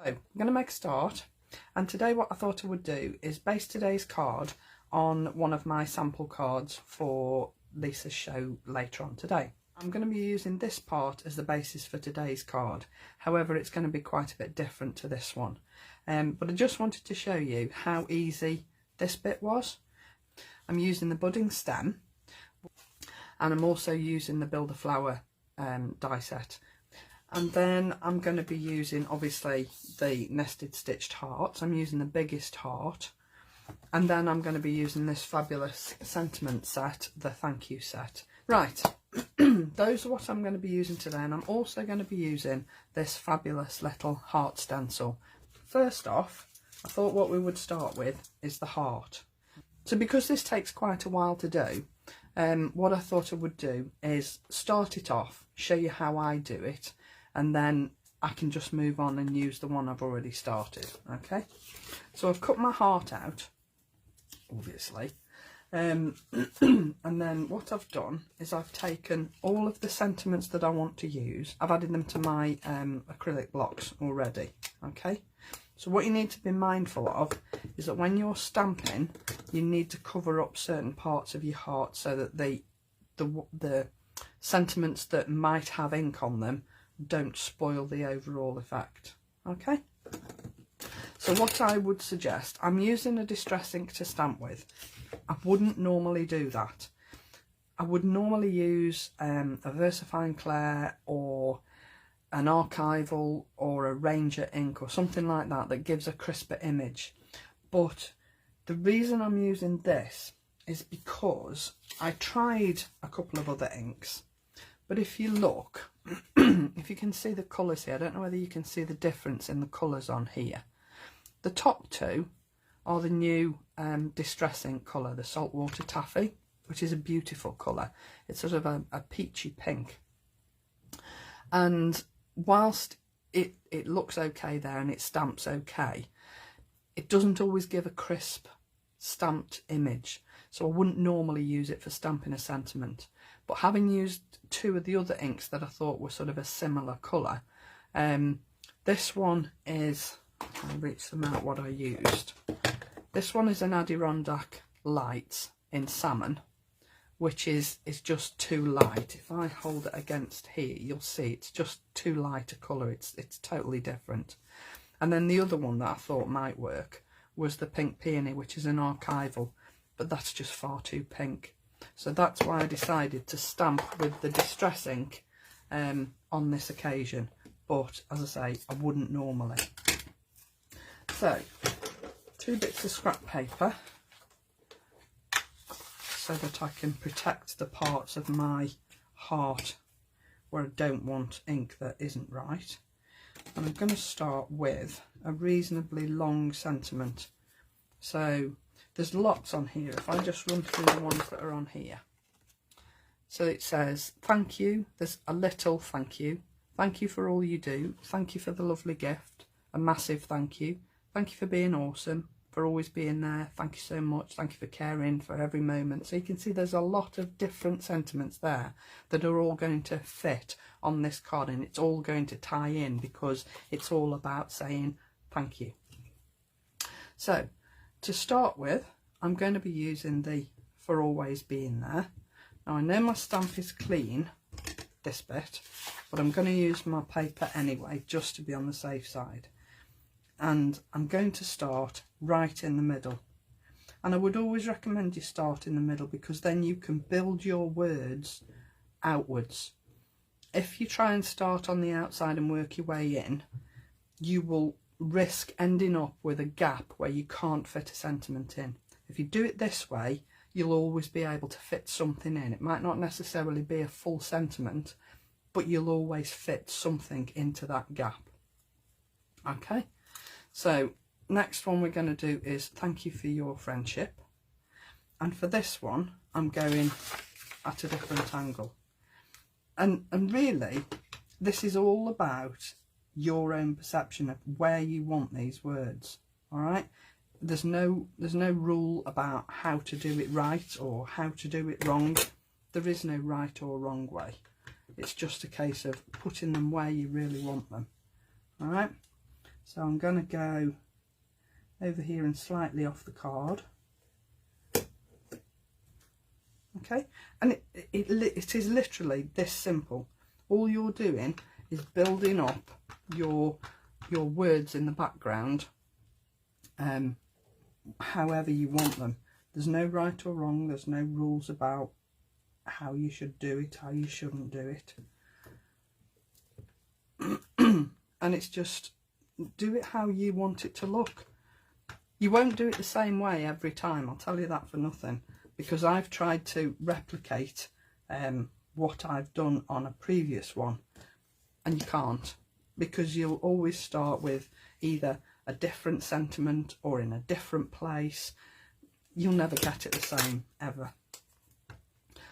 I'm going to make a start, and today what I thought I would do is base today's card on one of my sample cards for Lisa's show later on today. I'm going to be using this part as the basis for today's card, however it's going to be quite a bit different to this one. But I just wanted to show you how easy this bit was. I'm using the budding stem, and I'm also using the Build a Flower die set. And then I'm going to be using, obviously, the nested stitched hearts. I'm using the biggest heart. And then I'm going to be using this fabulous sentiment set, the thank you set. Right, those are what I'm going to be using today. And I'm also going to be using this fabulous little heart stencil. First off, I thought what we would start with is the heart. So because this takes quite a while to do, what I thought I would do is start it off, show you how I do it, and then I can just move on and use the one I've already started. Okay, so I've cut my heart out, obviously, and then what I've done is I've taken all of the sentiments that I want to use. I've added them to my acrylic blocks already. Okay, so what you need to be mindful of is that when you're stamping, you need to cover up certain parts of your heart so that the sentiments that might have ink on them don't spoil the overall effect. Okay, so what I would suggest, I'm using a distress ink to stamp with. I wouldn't normally do that. I would normally use a VersaFine Clair or an archival or a Ranger ink or something like that that gives a crisper image. But the reason I'm using this is because I tried a couple of other inks, but if you look, if you can see the colours here, I don't know whether you can see the difference in the colours on here. The top two are the new distress ink colour, the Saltwater Taffy, which is a beautiful colour. It's sort of a peachy pink. And whilst it looks okay there and it stamps okay, it doesn't always give a crisp stamped image. So I wouldn't normally use it for stamping a sentiment. But having used two of the other inks that I thought were sort of a similar colour, this one is, I'll reach them out what I used. This one is an Adirondack Lights in salmon, which is just too light. If I hold it against here, you'll see it's just too light a colour. It's totally different. And then the other one that I thought might work was the Pink Peony, which is an archival, but that's just far too pink. So that's why I decided to stamp with the distress ink on this occasion. But as I say, I wouldn't normally. So, 2 bits of scrap paper so that I can protect the parts of my heart where I don't want ink that isn't right. And I'm going to start with a reasonably long sentiment. So there's lots on here. If I just run through the ones that are on here. So it says, thank you. There's a little thank you. Thank you for all you do. Thank you for the lovely gift. A massive thank you. Thank you for being awesome, for always being there. Thank you so much. Thank you for caring for every moment. So you can see there's a lot of different sentiments there that are all going to fit on this card, and it's all going to tie in because it's all about saying thank you. So to start with, I'm going to be using the for always being there. Now I know my stamp is clean, this bit, but I'm going to use my paper anyway just to be on the safe side. And I'm going to start right in the middle. And I would always recommend you start in the middle because then you can build your words outwards. If you try and start on the outside and work your way in, you will risk ending up with a gap where you can't fit a sentiment in. If you do it this way, you'll always be able to fit something in. It might not necessarily be a full sentiment, but you'll always fit something into that gap. Okay, so next one we're going to do is thank you for your friendship. And for this one, I'm going at a different angle. And really, this is all about your own perception of where you want these words. All right, there's no rule about how to do it right or how to do it wrong. There is no right or wrong way. It's just a case of putting them where you really want them. All right, So I'm going to go over here and slightly off the card. Okay, and it is literally this simple. All you're doing is building up your words in the background however you want them. There's no right or wrong, there's no rules about how you should do it, how you shouldn't do it. And it's just do it how you want it to look. You won't do it the same way every time, I'll tell you that for nothing, because I've tried to replicate what I've done on a previous one, and you can't, because you'll always start with either a different sentiment or in a different place. You'll never get it the same ever.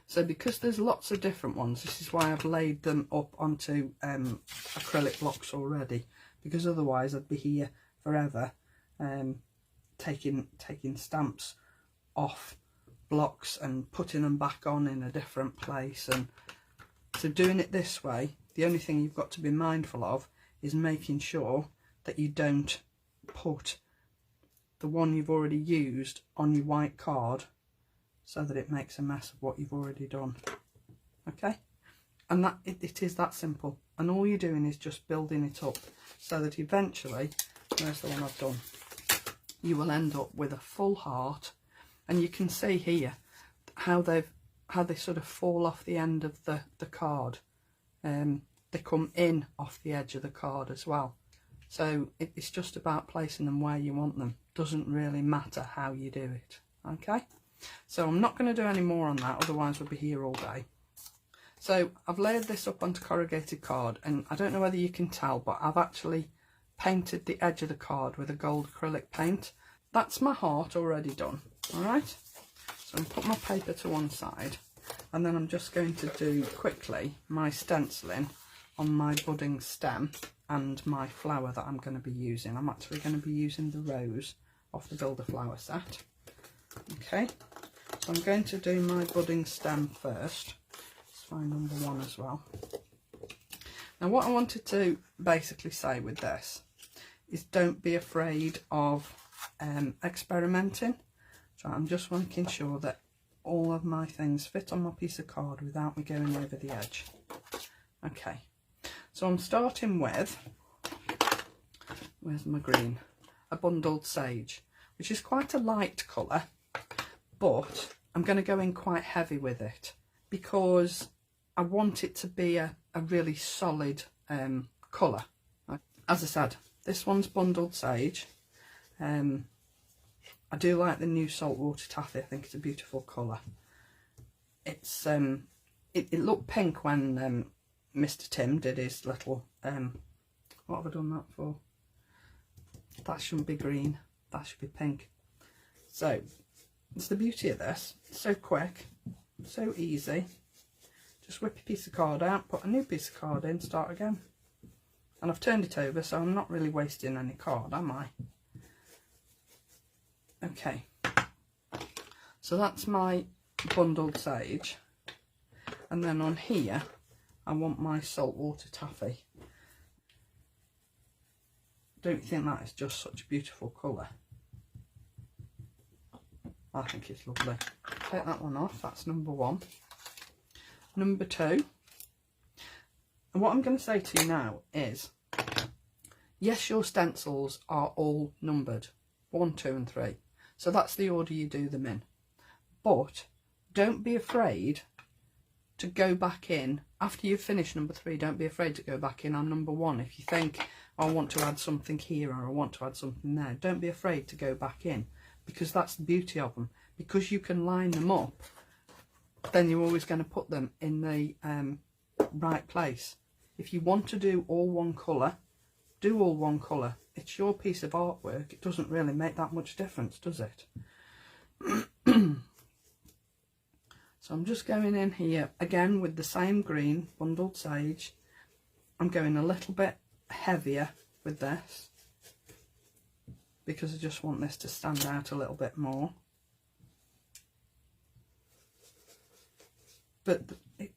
So because there's lots of different ones, this is why I've laid them up onto acrylic blocks already, because otherwise I'd be here forever taking stamps off blocks and putting them back on in a different place. And so doing it this way, the only thing you've got to be mindful of is making sure that you don't put the one you've already used on your white card so that it makes a mess of what you've already done. Okay, and that it is that simple, and all you're doing is just building it up so that eventually, there's the one I've done, you will end up with a full heart. And you can see here how they sort of fall off the end of the card. They come in off the edge of the card as well. So it's just about placing them where you want them. Doesn't really matter how you do it. Okay, so I'm not going to do any more on that, otherwise we'll be here all day. So I've layered this up onto corrugated card, and I don't know whether you can tell, but I've actually painted the edge of the card with a gold acrylic paint. That's my heart already done. Alright, so I'm going to put my paper to one side, and then I'm just going to do quickly my stenciling on my budding stem and my flower that I'm going to be using. I'm actually going to be using the rose off the Builder Flower set. Okay, so I'm going to do my budding stem first. Let's find number 1 as well. Now what I wanted to basically say with this is don't be afraid of experimenting. So I'm just making sure that all of my things fit on my piece of card without me going over the edge. Okay, so I'm starting with, where's my green? A bundled sage, which is quite a light colour, but I'm going to go in quite heavy with it because I want it to be a really solid colour. As I said, this one's bundled sage. I do like the new saltwater taffy. I think it's a beautiful colour. It's it looked pink when Mr. Tim did his little what have I done that for? That shouldn't be green, that should be pink. So it's the beauty of this. It's so quick, so easy. Just whip a piece of card out, put a new piece of card in, start again. And I've turned it over, so I'm not really wasting any card, am I? Okay, so that's my bundled sage, and then on here I want my saltwater taffy. Don't you think that is just such a beautiful colour? I think it's lovely. Take that one off, that's number 1. Number 2, and what I'm going to say to you now is, yes, your stencils are all numbered, 1, 2 and 3. So that's the order you do them in. But don't be afraid to go back in. After you've finished number 3, don't be afraid to go back in on number 1. If you think, oh, I want to add something here or I want to add something there, don't be afraid to go back in, because that's the beauty of them. Because you can line them up, then you're always going to put them in the right place. If you want to do all one colour, do all one colour. It's your piece of artwork. It doesn't really make that much difference, does it? So I'm just going in here again with the same green, bundled sage. I'm going a little bit heavier with this because I just want this to stand out a little bit more. But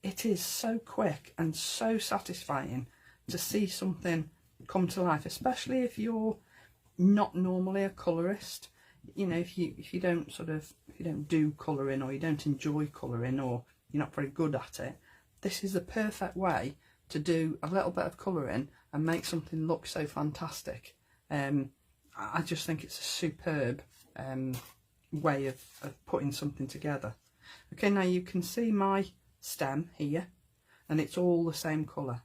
it is so quick and so satisfying to see something come to life, especially if you're not normally a colourist. You know, if you don't do colouring, or you don't enjoy colouring, or you're not very good at it, this is the perfect way to do a little bit of colouring and make something look so fantastic. I just think it's a superb way of putting something together. Okay, now you can see my stem here, and it's all the same colour.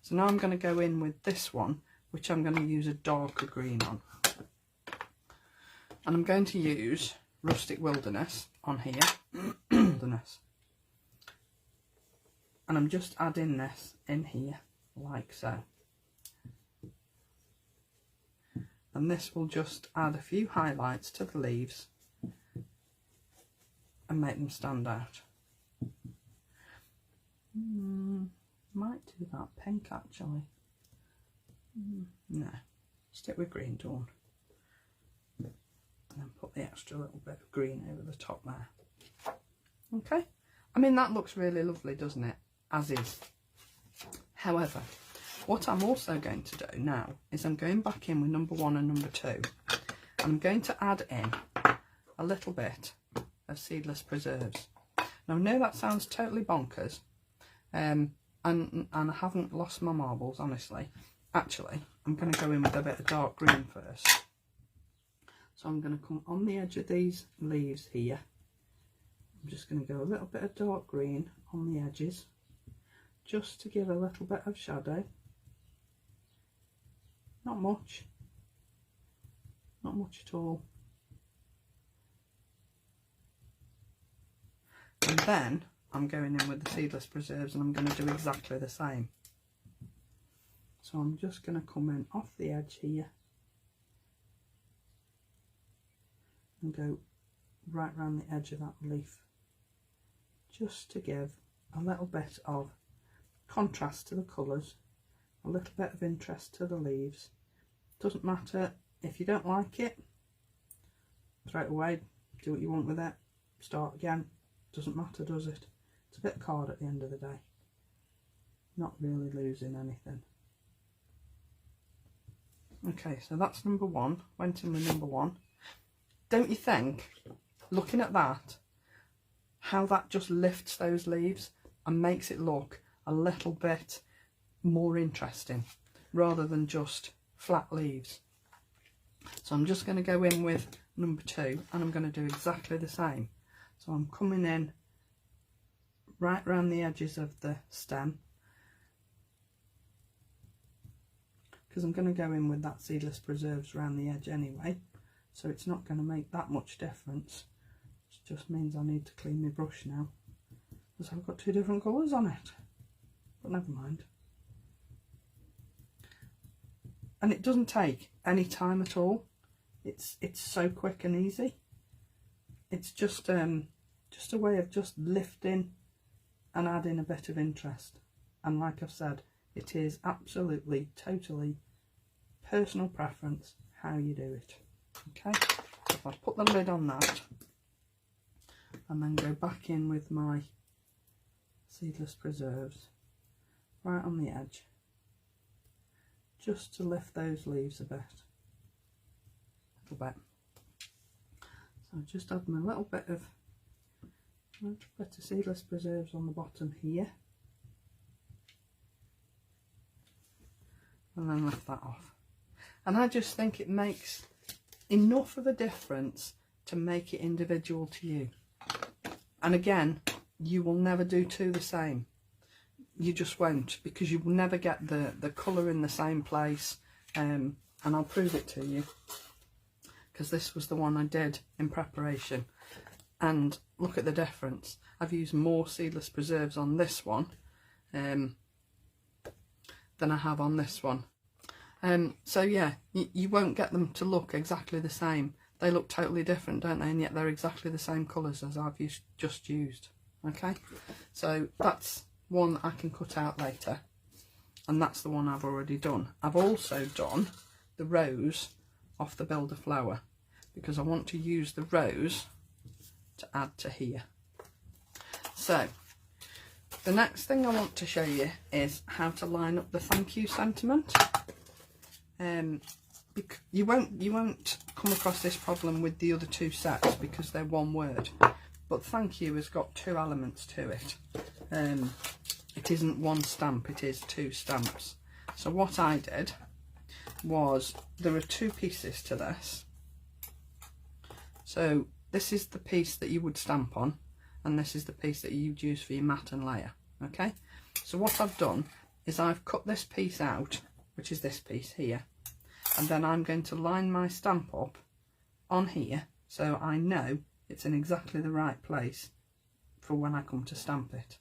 So now I'm going to go in with this one, which I'm going to use a darker green on. And I'm going to use Rustic Wilderness on here. Wilderness. And I'm just adding this in here, like so. And this will just add a few highlights to the leaves and make them stand out. Might do that pink actually. No, stick with green, Dawn. And then put the extra little bit of green over the top there. Okay, I mean that looks really lovely, doesn't it? As is. However, what I'm also going to do now is I'm going back in with number 1 and number 2. And I'm going to add in a little bit of seedless preserves. Now I know that sounds totally bonkers, and I haven't lost my marbles, honestly. Actually, I'm going to go in with a bit of dark green first. So I'm going to come on the edge of these leaves here. I'm just going to go a little bit of dark green on the edges, just to give a little bit of shadow. Not much at all. And then I'm going in with the seedless preserves, and I'm going to do exactly the same. So I'm just going to come in off the edge here and go right round the edge of that leaf, just to give a little bit of contrast to the colours, a little bit of interest to the leaves. Doesn't matter if you don't like it, throw it away, do what you want with it, start again. Doesn't matter, does it? It's a bit of card at the end of the day. Not really losing anything. Okay, so that's number 1. Went in with number 1. Don't you think, looking at that, how that just lifts those leaves and makes it look a little bit more interesting, rather than just flat leaves? So I'm just going to go in with number 2, and I'm going to do exactly the same. So I'm coming in right round the edges of the stem, because I'm going to go in with that seedless preserves around the edge anyway, so it's not going to make that much difference. It just means I need to clean my brush now, because I've got 2 different colours on it, but never mind. And it doesn't take any time at all. It's so quick and easy. It's just a way of just lifting and adding a bit of interest. And like I've said, it is absolutely, totally personal preference how you do it. Okay, so if I put the lid on that and then go back in with my seedless preserves right on the edge, just to lift those leaves a bit. So just add my little bit of seedless preserves on the bottom here, and then lift that off. And I just think it makes enough of a difference to make it individual to you. And again, you will never do 2 the same. You just won't, because you will never get the colour in the same place. And I'll prove it to you, because this was the one I did in preparation. And look at the difference. I've used more seedless preserves on this one than I have on this one. So yeah, you won't get them to look exactly the same. They look totally different, don't they? And yet they're exactly the same colours as I've just used. Okay, so that's one I can cut out later, and that's the one I've already done. I've also done the rose off the Builder flower, because I want to use the rose to add to here. So the next thing I want to show you is how to line up the thank you sentiment. You won't come across this problem with the other two sets because they're one word, but thank you has got two elements to it. It isn't one stamp, it is two stamps. So what I did was, there are two pieces to this. So this is the piece that you would stamp on, and this is the piece that you'd use for your mat and layer. Okay, so what I've done is I've cut this piece out, which is this piece here, and then I'm going to line my stamp up on here so I know it's in exactly the right place for when I come to stamp it.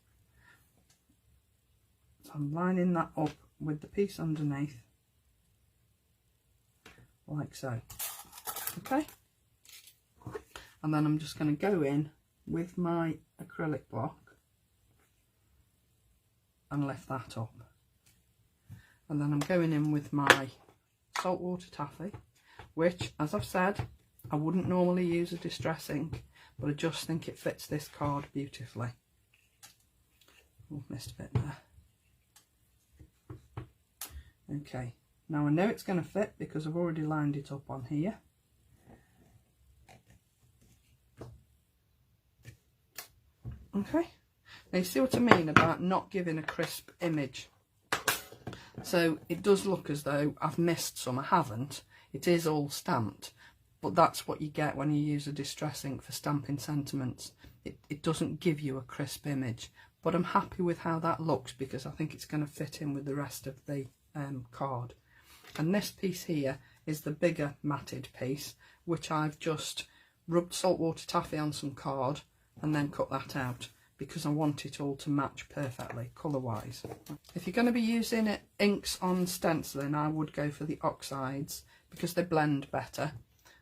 So I'm lining that up with the piece underneath, like so. Okay, and then I'm just going to go in with my acrylic block and lift that up, and then I'm going in with my saltwater taffy, which, as I've said, I wouldn't normally use a distress ink, but I just think it fits this card beautifully. Oh, missed a bit there. Okay, now I know it's going to fit because I've already lined it up on here. Okay, now you see what I mean about not giving a crisp image. So it does look as though I've missed some. I haven't. It is all stamped, but that's what you get when you use a distress ink for stamping sentiments. It doesn't give you a crisp image, but I'm happy with how that looks because I think it's going to fit in with the rest of the card. And this piece here is the bigger matted piece, which I've just rubbed saltwater taffy on some card and then cut that out because I want it all to match perfectly colour wise. If you're going to be using inks on stenciling, I would go for the oxides because they blend better.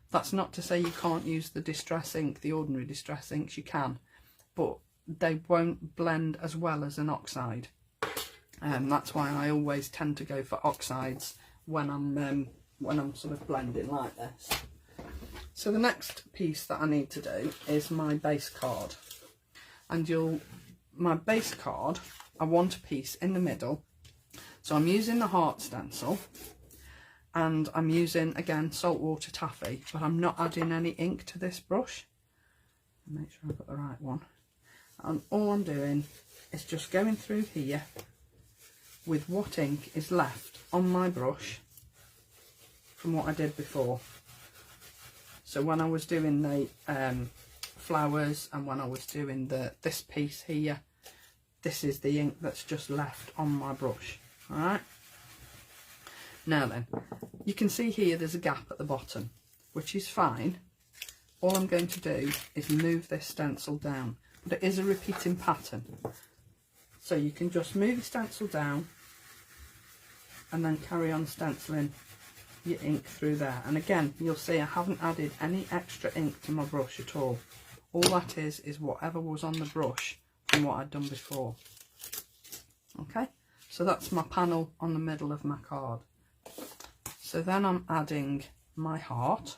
That's not to say you can't use the distress ink, the ordinary distress inks, you can, but they won't blend as well as an oxide. That's why I always tend to go for oxides when I'm sort of blending like this. So the next piece that I need to do is my base card, and my base card, I want a piece in the middle. So I'm using the heart stencil, and I'm using again saltwater taffy, but I'm not adding any ink to this brush. Make sure I've got the right one. And all I'm doing is just going through here with what ink is left on my brush from what I did before. So when I was doing the flowers and when I was doing this piece here, this is the ink that's just left on my brush. Alright, now then, you can see here there's a gap at the bottom, which is fine. All I'm going to do is move this stencil down, but it is a repeating pattern, so you can just move the stencil down and then carry on stenciling your ink through there. And again, you'll see I haven't added any extra ink to my brush at all. All that is whatever was on the brush from what I'd done before. Okay, so that's my panel on the middle of my card. So then I'm adding my heart.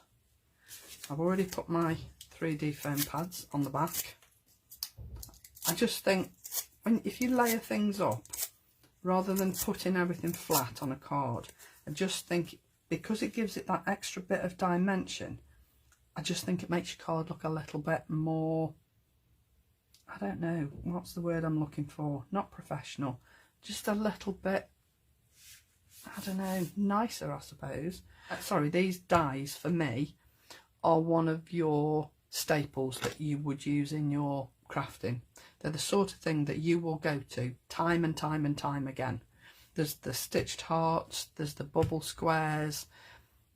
I've already put my 3D foam pads on the back. I just think if you layer things up, rather than putting everything flat on a card, I just think because it gives it that extra bit of dimension, I just think it makes your card look a little bit more, I don't know, what's the word I'm looking for? Not professional, just a little bit, I don't know, nicer, I suppose. Sorry, these dies for me are one of your staples that you would use in your crafting. They're the sort of thing that you will go to time and time and time again. There's the stitched hearts, there's the bubble squares,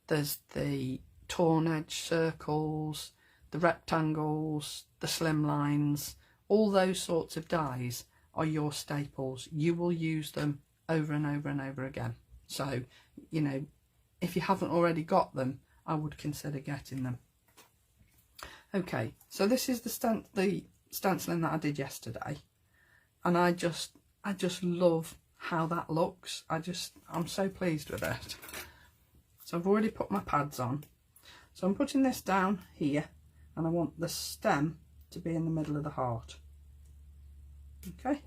there's the torn edge circles, the rectangles, the slimlines. All those sorts of dies are your staples. You will use them over and over and over again. So, you know, if you haven't already got them, I would consider getting them. Okay, so this is the stenciling that I did yesterday, and I just love how that looks. I'm so pleased with it. So I've already put my pads on, so I'm putting this down here, and I want the stem to be in the middle of the heart. Okay,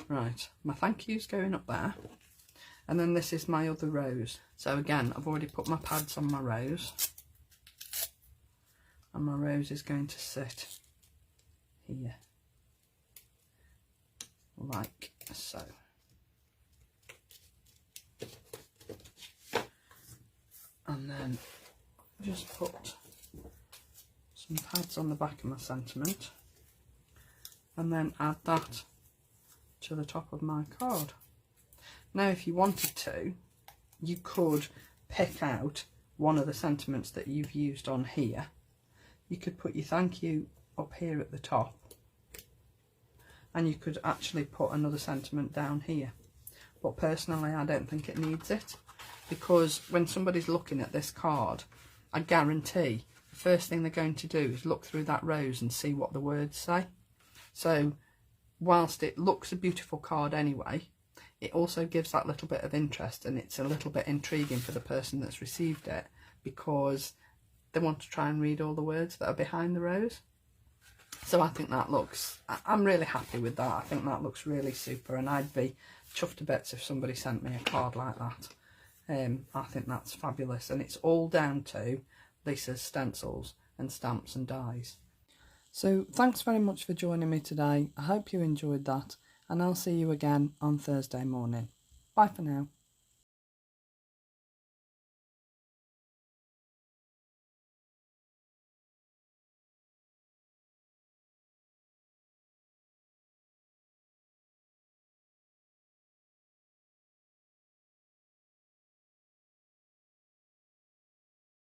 right, my thank you's going up there, And then this is my other rose. So again, I've already put my pads on my rose. And my rose is going to sit here, like so. And then just put some pads on the back of my sentiment, and then add that to the top of my card. Now if you wanted to, you could pick out one of the sentiments that you've used on here. You could put your thank you up here at the top, and you could actually put another sentiment down here. But personally, I don't think it needs it, because when somebody's looking at this card, I guarantee the first thing they're going to do is look through that rose and see what the words say. So whilst it looks a beautiful card anyway, it also gives that little bit of interest, and it's a little bit intriguing for the person that's received it, because they want to try and read all the words that are behind the rose. So I think that looks, I'm really happy with that. I think that looks really super, and I'd be chuffed to bits if somebody sent me a card like that. I think that's fabulous, and it's all down to Lisa's stencils and stamps and dies. So thanks very much for joining me today. I hope you enjoyed that, and I'll see you again on Thursday morning. Bye for now.